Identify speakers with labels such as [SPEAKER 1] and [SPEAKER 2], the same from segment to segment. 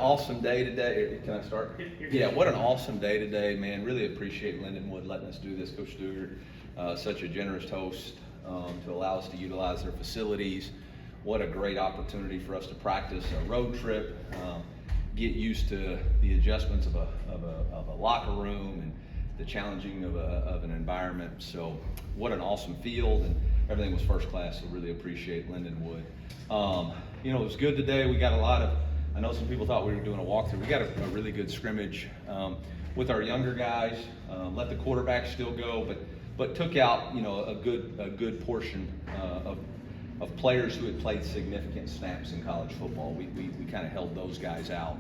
[SPEAKER 1] awesome day today. Can I start? Yeah, what an awesome day today, man. Really appreciate Lindenwood letting us do this. Coach Stewart, such a generous host to allow us to utilize their facilities. What a great opportunity for us to practice a road trip, get used to the adjustments of a locker room and the challenging of an environment. So what an awesome field, and everything was first class, so really appreciate Lindenwood. It was good today. We got a lot of, I know some people thought we were doing a walkthrough. We got a really good scrimmage with our younger guys. Let the quarterback still go, but took out a good portion of players who had played significant snaps in college football. We kind of held those guys out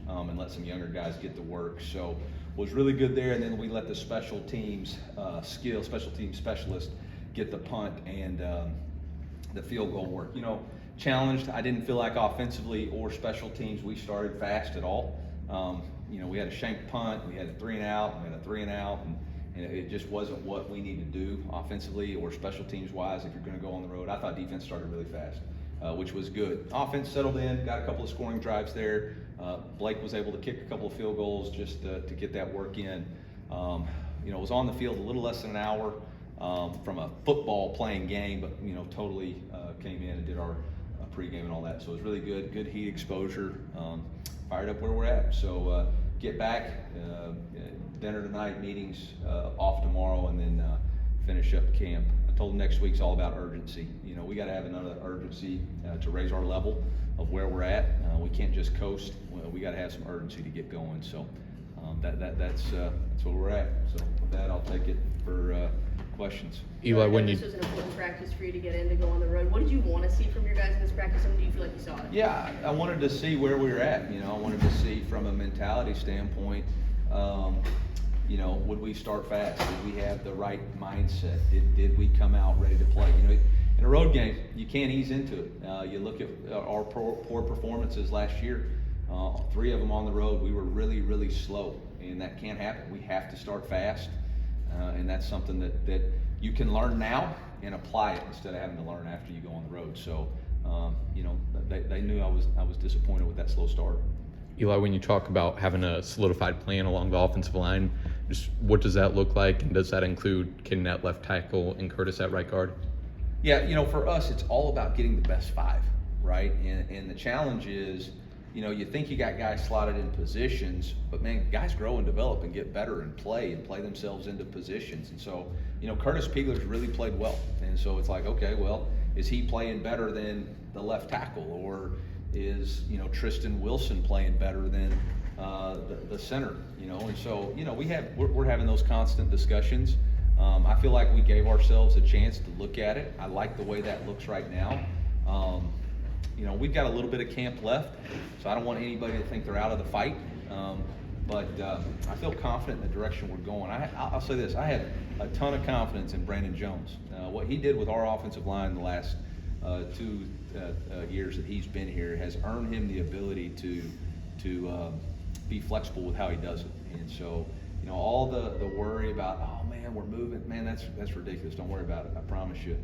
[SPEAKER 1] and let some younger guys get to work. So was really good there. And then we let the special teams specialist get the punt and the field goal work. Challenged. I didn't feel like offensively or special teams we started fast at all. We had a shank punt, we had a 3 and out, we had a 3 and out, and it just wasn't what we need to do offensively or special teams wise if you're going to go on the road. I thought defense started really fast, which was good. Offense settled in, got a couple of scoring drives there. Blake was able to kick a couple of field goals just to get that work in. Was on the field a little less than an hour from a football playing game, but totally came in and did our pregame and all that. So it was really good heat exposure. Fired up where we're at. So get back, dinner tonight, meetings off tomorrow, and then finish up camp. I told them next week's all about urgency. We got to have another urgency to raise our level of where we're at. We can't just coast. We got to have some urgency to get going. So that's where we're at. So with that, I'll take it for questions.
[SPEAKER 2] Eli, when
[SPEAKER 3] this was an important practice for you to get in to go on the road. What did you want to see from your guys in this practice, and do you feel like you saw it?
[SPEAKER 1] Yeah, I wanted to see where we were at. I wanted to see from a mentality standpoint. Would we start fast? Did we have the right mindset? Did we come out ready to play? In a road game, you can't ease into it. You look at our poor performances last year. 3 of them on the road, we were really, really slow, and that can't happen. We have to start fast, and that's something that you can learn now and apply it instead of having to learn after you go on the road. So, they knew I was disappointed with that slow start.
[SPEAKER 2] Eli, when you talk about having a solidified plan along the offensive line, just what does that look like, and does that include Kenny at left tackle and Curtis at right guard?
[SPEAKER 1] Yeah, for us, it's all about getting the best 5, right? And the challenge is, you think you got guys slotted in positions, but man, guys grow and develop and get better and play themselves into positions. And so, Curtis Pigler's really played well. And so it's like, okay, well, is he playing better than the left tackle, or is Tristan Wilson playing better than the center? And so we're having those constant discussions. I feel like we gave ourselves a chance to look at it. I like the way that looks right now. We've got a little bit of camp left, so I don't want anybody to think they're out of the fight. But I feel confident in the direction we're going. I'll say this: I have a ton of confidence in Brandon Jones. What he did with our offensive line the last 2 years that he's been here has earned him the ability to be flexible with how he does it. And so, all the worry about, oh man, we're moving, man, that's ridiculous. Don't worry about it. I promise you.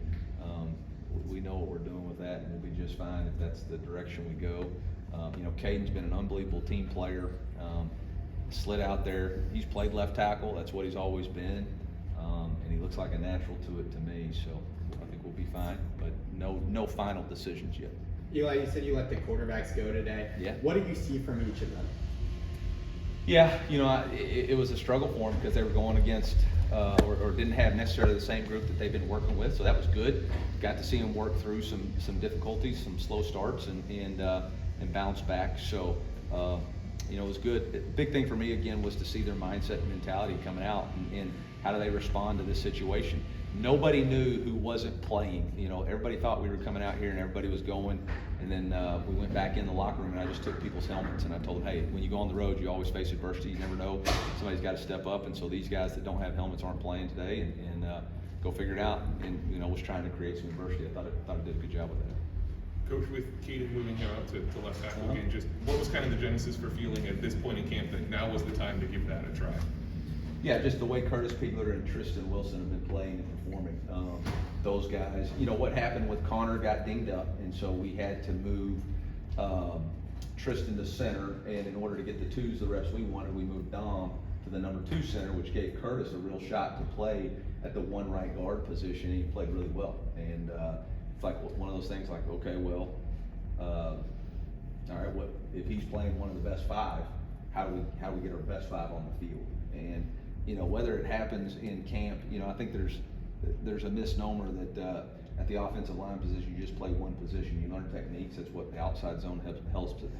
[SPEAKER 1] We know what we're doing with that, and we'll be just fine if that's the direction we go. Caden's been an unbelievable team player. Slid out there. He's played left tackle. That's what he's always been, and he looks like a natural to it to me. So I think we'll be fine, but no final decisions yet.
[SPEAKER 4] Eli, you said you let the quarterbacks go today.
[SPEAKER 1] Yeah.
[SPEAKER 4] What did you see from each of them?
[SPEAKER 1] Yeah, it was a struggle for them because they were going against or didn't have necessarily the same group that they've been working with, so that was good. Got to see them work through some difficulties, some slow starts, and bounce back. So it was good. The big thing for me again was to see their mindset and mentality coming out, and how do they respond to this situation. Nobody knew who wasn't playing. Everybody thought we were coming out here and everybody was going. And then we went back in the locker room and I just took people's helmets and I told them, hey, when you go on the road, you always face adversity. You never know. Somebody's got to step up. And so these guys that don't have helmets aren't playing today, and go figure it out. And was trying to create some adversity. I thought it did a good job with that.
[SPEAKER 5] Coach, with Caden moving here out to left tackle again, just what was kind of the genesis for feeling at this point in camp that now was the time to give that a try?
[SPEAKER 1] Yeah, just the way Curtis Pigler and Tristan Wilson have been playing and performing. Those guys, what happened with Connor got dinged up, and so we had to move Tristan to center, and in order to get the twos, the reps we wanted, we moved Dom to the number 2 center, which gave Curtis a real shot to play at the 1 right guard position, and he played really well. And it's like one of those things like, okay, well, all right, what if he's playing one of the best 5? How do we get our best 5 on the field? And you know, whether it happens in camp, you know, I think there's a misnomer that at the offensive line position you just play one position. You learn techniques. That's what the outside zone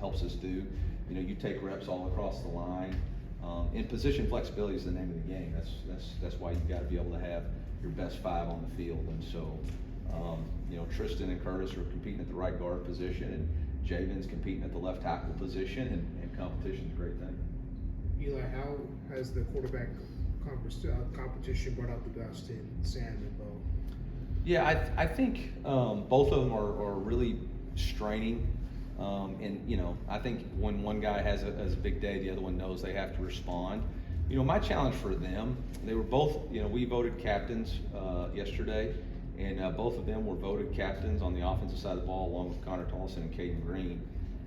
[SPEAKER 1] helps us do. You know, you take reps all across the line. And position flexibility is the name of the game. That's why you've got to be able to have your best 5 on the field. And so, you know, Tristan and Curtis are competing at the right guard position, and Javen's competing at the left tackle position, and competition's a great thing.
[SPEAKER 6] Eli, how has the quarterback competition brought out the best in Sam and Bo?
[SPEAKER 1] Yeah, I think both of them are really straining. And you know, I think when one guy has a big day, the other one knows they have to respond. You know, my challenge for them, they were both, you know, we voted captains yesterday, and both of them were voted captains on the offensive side of the ball, along with Connor Tolson and Caden Green.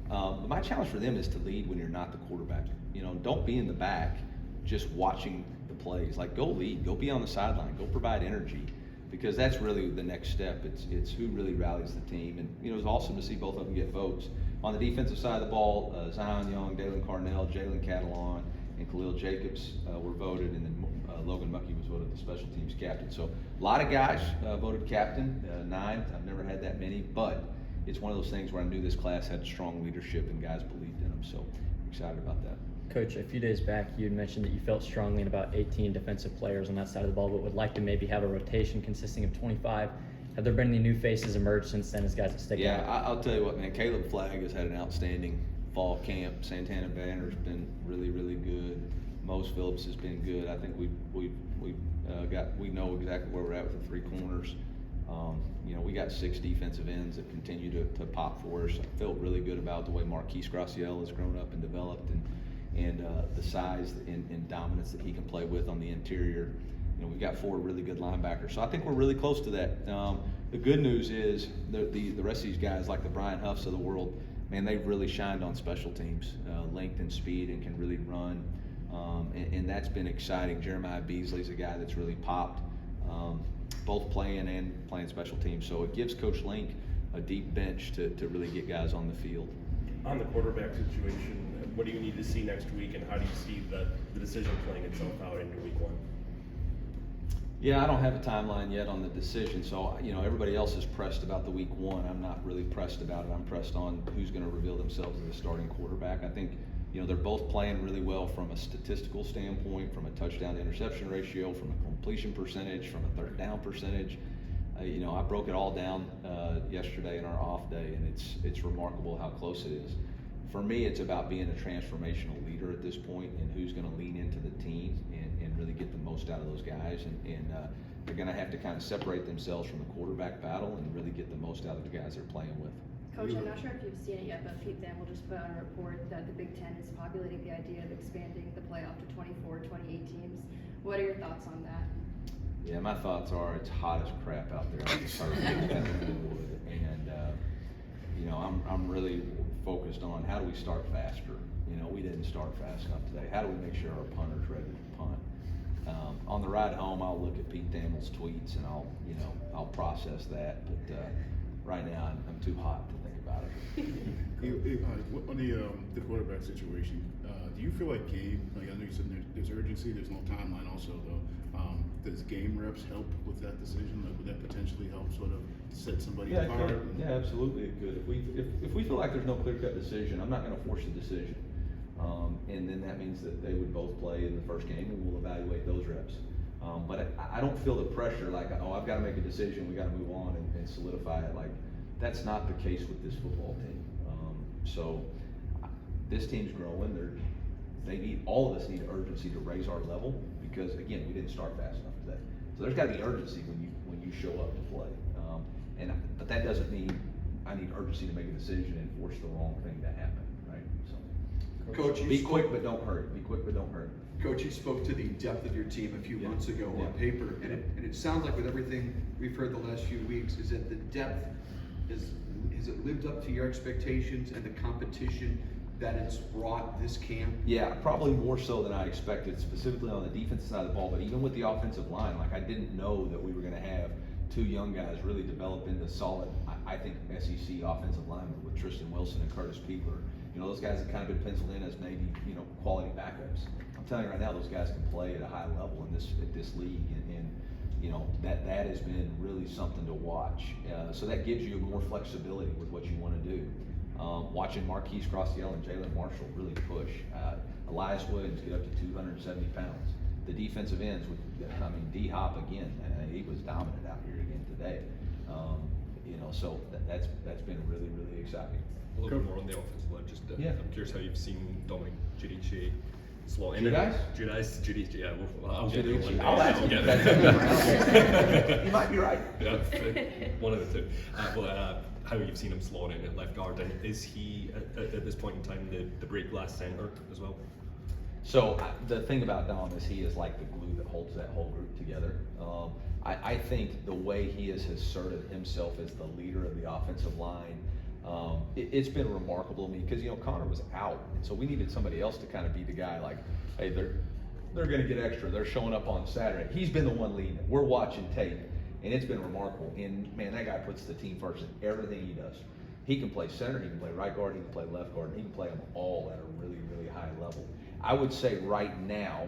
[SPEAKER 1] But my challenge for them is to lead when you're not the quarterback. You know, don't be in the back just watching the plays. Like, go lead, go be on the sideline, go provide energy, because that's really the next step. It's who really rallies the team. And you know, it was awesome to see both of them get votes. On the defensive side of the ball, Zion Young, Dalen Carnell, Jalen Catalon, and Khalil Jacobs were voted, and then Logan Muckey was voted the special teams captain. So a lot of guys voted captain, 9. I've never had that many, but it's one of those things where I knew this class had strong leadership and guys believed in them. So excited about that.
[SPEAKER 7] Coach, a few days back you had mentioned that you felt strongly in about 18 defensive players on that side of the ball, but would like to maybe have a rotation consisting of 25. Have there been any new faces emerge since then as guys that stick out?
[SPEAKER 1] Yeah, I'll tell you what, man. Caleb Flagg has had an outstanding fall camp. Santana Banner's been really, really good. Mose Phillips has been good. I think we know exactly where we're at with the 3 corners. You know, we got 6 defensive ends that continue to pop for us. I felt really good about the way Marquise Graciel has grown up and developed, and the size and dominance that he can play with on the interior. You know, we've got 4 really good linebackers, so I think we're really close to that. The good news is the rest of these guys, like the Brian Huffs of the world, man, they've really shined on special teams, length and speed, and can really run. And that's been exciting. Jeremiah Beasley's a guy that's really popped, both playing and playing special teams. So it gives Coach Link a deep bench to really get guys on the field.
[SPEAKER 8] On the quarterback situation, what do you need to see next week, and how do you see the decision playing itself out into week 1?
[SPEAKER 1] Yeah, I don't have a timeline yet on the decision. So, you know, everybody else is pressed about the week 1. I'm not really pressed about it. I'm pressed on who's going to reveal themselves as the starting quarterback. I think, you know, they're both playing really well from a statistical standpoint, from a touchdown to interception ratio, from a completion percentage, from a third down percentage. You know, I broke it all down yesterday in our off day, and it's remarkable how close it is. For me, it's about being a transformational leader at this point, and who's going to lean into the team and really get the most out of those guys. And they're going to have to kind of separate themselves from the quarterback battle and really get the most out of the guys they're playing with.
[SPEAKER 3] Coach, I'm not sure if you've seen it yet, but Pete Thamel just put out a report that the Big Ten is populating the idea of expanding the playoff to 24, 28 teams. What are your thoughts on that?
[SPEAKER 1] Yeah, my thoughts are it's hot as crap out there on the turf at Lindenwood, and you know, I'm really focused on how do we start faster. You know, we didn't start fast enough today. How do we make sure our punter's ready to punt? On the ride home, I'll look at Pete Thamel's tweets and I'll process that. But right now, I'm too hot to think about it.
[SPEAKER 9] On the quarterback situation, do you feel like Gabe? Like, I know you said there's urgency. There's no timeline. Also, though, does game reps help with that decision? Like, would that potentially help sort of set somebody apart?
[SPEAKER 1] Yeah, absolutely it could. If we feel like there's no clear-cut decision, I'm not going to force a decision. And then that means that they would both play in the first game, and we'll evaluate those reps. But I don't feel the pressure like, oh, I've got to make a decision, we got to move on and solidify it. Like, that's not the case with this football team. So this team's growing. They need, all of us need urgency to raise our level, because again, we didn't start fast enough today. So there's got to be urgency when you show up to play. But that doesn't mean I need urgency to make a decision and force the wrong thing to happen, right? So,
[SPEAKER 10] Coach,
[SPEAKER 1] be quick but don't hurry. Be quick but don't hurry.
[SPEAKER 10] Coach, you spoke to the depth of your team a few months ago on paper, and it sounds like with everything we've heard the last few weeks is that the depth has has it lived up to your expectations and the competition that it's brought this camp?
[SPEAKER 1] Yeah, probably more so than I expected, specifically on the defensive side of the ball, but even with the offensive line, like I didn't know that we were gonna have two young guys really develop into solid, I think, SEC offensive linemen with Tristan Wilson and Curtis Peebler. You know, those guys have kind of been penciled in as maybe, you know, quality backups. I'm telling you right now, those guys can play at a high level in this league, and you know, that has been really something to watch. So that gives you more flexibility with what you want to do. Watching Marquise Crossell and Jalen Marshall really push. Elias Williams get up to 270 pounds. The defensive ends, D-Hop again, he was dominant out here again today. You know, so that's been really, really exciting.
[SPEAKER 11] A little bit more on the offensive line. Just
[SPEAKER 1] Yeah.
[SPEAKER 11] I'm curious how you've seen Dominic Giudice slot in.
[SPEAKER 1] Giudice?
[SPEAKER 11] Giudice, yeah. Well, I'll get
[SPEAKER 1] Giudice.
[SPEAKER 11] it one day.
[SPEAKER 1] I'll ask
[SPEAKER 11] I'll
[SPEAKER 1] him.
[SPEAKER 11] get it.
[SPEAKER 1] You might be right.
[SPEAKER 11] Yeah, one of the two. How you've seen him slot in at left guard, and is he at this point in time the break glass center as well?
[SPEAKER 1] So the thing about Dom is he is like the glue that holds that whole group together. I think the way he has asserted himself as the leader of the offensive line, it's been remarkable to me because, you know, Connor was out, and so we needed somebody else to kind of be the guy like, hey, they're going to get extra. They're showing up on Saturday. He's been the one leading it. We're watching tape, and it's been remarkable. And man, that guy puts the team first in everything he does. He can play center, he can play right guard, he can play left guard, and he can play them all at a really, really high level. I would say right now,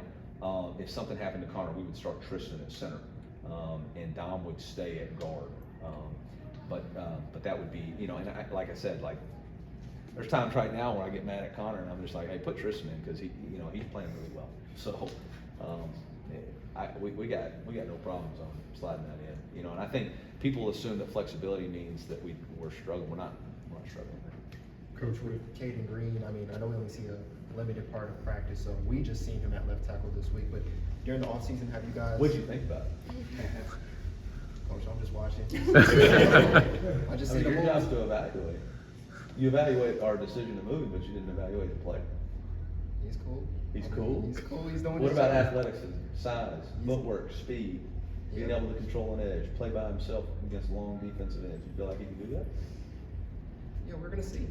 [SPEAKER 1] if something happened to Connor, we would start Tristan at center, and Dom would stay at guard. But that would be, you know, and like I said, like there's times right now where I get mad at Connor and I'm just like, hey, put Tristan in because he, you know, he's playing really well. So we got no problems on sliding that in, you know. And I think people assume that flexibility means that we're struggling. We're not struggling.
[SPEAKER 12] Coach, with Caden Green, I mean, I know we only see a limited part of practice, so we just seen him at left tackle this week. But during the offseason, have you guys?
[SPEAKER 1] What'd you think about it?
[SPEAKER 12] Coach, I'm just watching. I just
[SPEAKER 1] I mean,
[SPEAKER 12] see the
[SPEAKER 1] your
[SPEAKER 12] moves.
[SPEAKER 1] job's to evaluate. You evaluate our decision to move, but you didn't evaluate the player.
[SPEAKER 12] He's cool.
[SPEAKER 1] He's cool?
[SPEAKER 12] He's cool. He's doing
[SPEAKER 1] What
[SPEAKER 12] his
[SPEAKER 1] about
[SPEAKER 12] job.
[SPEAKER 1] athleticism, size, footwork, speed, being
[SPEAKER 12] Yeah.
[SPEAKER 1] able to control an edge, play by himself against long defensive ends? You feel like he can do that?
[SPEAKER 12] Yeah, we're gonna see.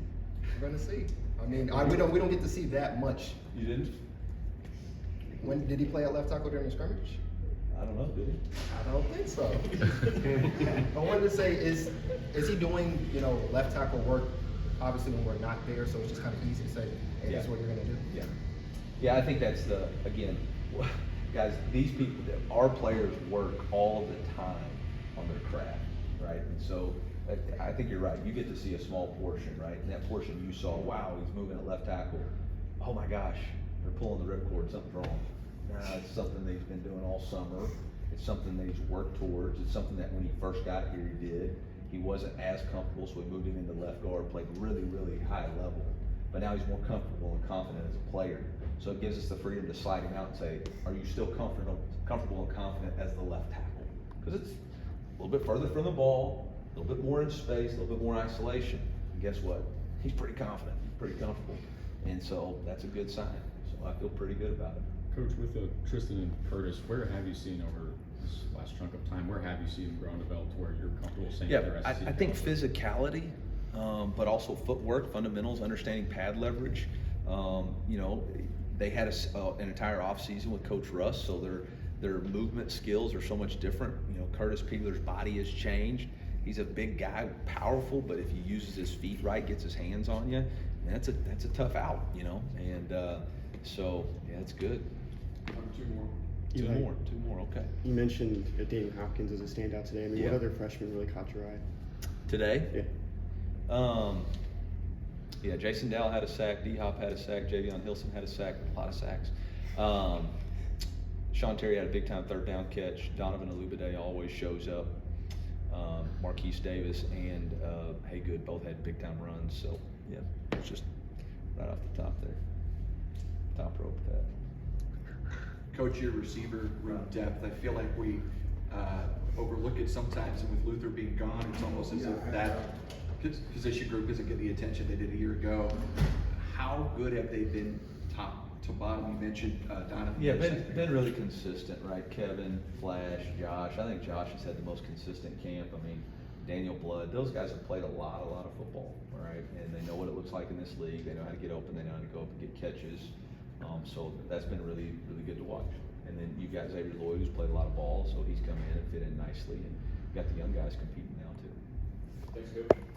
[SPEAKER 12] We're gonna see. I mean, we don't get to see that much.
[SPEAKER 1] You didn't?
[SPEAKER 12] When did he play at left tackle during the scrimmage?
[SPEAKER 1] I don't know, did he?
[SPEAKER 12] I don't think so. I wanted to say, is he doing, you know, left tackle work? Obviously, when we're not there, so it's just kind of easy to say, hey, that's what you're gonna do.
[SPEAKER 1] Yeah. Yeah, I think that's again, guys, these people, our players work all the time on their craft, right? And so I think you're right. You get to see a small portion, right? And that portion you saw, wow, he's moving at left tackle. Oh my gosh, they're pulling the ripcord, something's wrong. It's something that he's been doing all summer. It's something that he's worked towards. It's something that when he first got here, he did. He wasn't as comfortable, so we moved him into left guard, played really, really high level. But now he's more comfortable and confident as a player. So it gives us the freedom to slide him out and say, are you still comfortable and confident as the left tackle? Because it's a little bit further from the ball, a little bit more in space, a little bit more isolation. And guess what? He's pretty confident, pretty comfortable. And so that's a good sign. So I feel pretty good about it.
[SPEAKER 13] Coach, with Tristan and Curtis, where have you seen over this last chunk of time, where have you seen them grow and develop to where you're comfortable saying they're SEC?
[SPEAKER 1] I think physicality, but also footwork, fundamentals, understanding pad leverage. You know, they had an entire offseason with Coach Russ, so their movement skills are so much different. You know, Curtis Peebler's body has changed. He's a big guy, powerful, but if he uses his feet right, gets his hands on you, that's a tough out, you know. And so yeah, it's good. Two more, okay.
[SPEAKER 14] You mentioned Daniel Hopkins as a standout today. I mean,
[SPEAKER 1] Yeah.
[SPEAKER 14] what other freshman really caught your eye?
[SPEAKER 1] Today? Yeah. Jason Dow had a sack, D-Hop had a sack, Javion Hilson had a sack, a lot of sacks. Sean Terry had a big time third down catch. Donovan Alubade always shows up. Marquise Davis and Haygood both had big time runs. So yeah, it's just right off the top there. Top rope with that.
[SPEAKER 10] Coach, your receiver room depth, I feel like we overlook it sometimes, and with Luther being gone, it's almost as if that position group doesn't get the attention they did a year ago. How good have they been top to bottom? You mentioned Donovan.
[SPEAKER 1] Yeah, been really consistent, right? Kevin, Flash, Josh. I think Josh has had the most consistent camp. I mean, Daniel Blood, those guys have played a lot of football, all right? And they know what it looks like in this league. They know how to get open. They know how to go up and get catches. So that's been really good to watch. And then you've got Xavier Lloyd, who's played a lot of ball, so he's come in and fit in nicely. And you've got the young guys competing now too.
[SPEAKER 8] Thanks, Coach.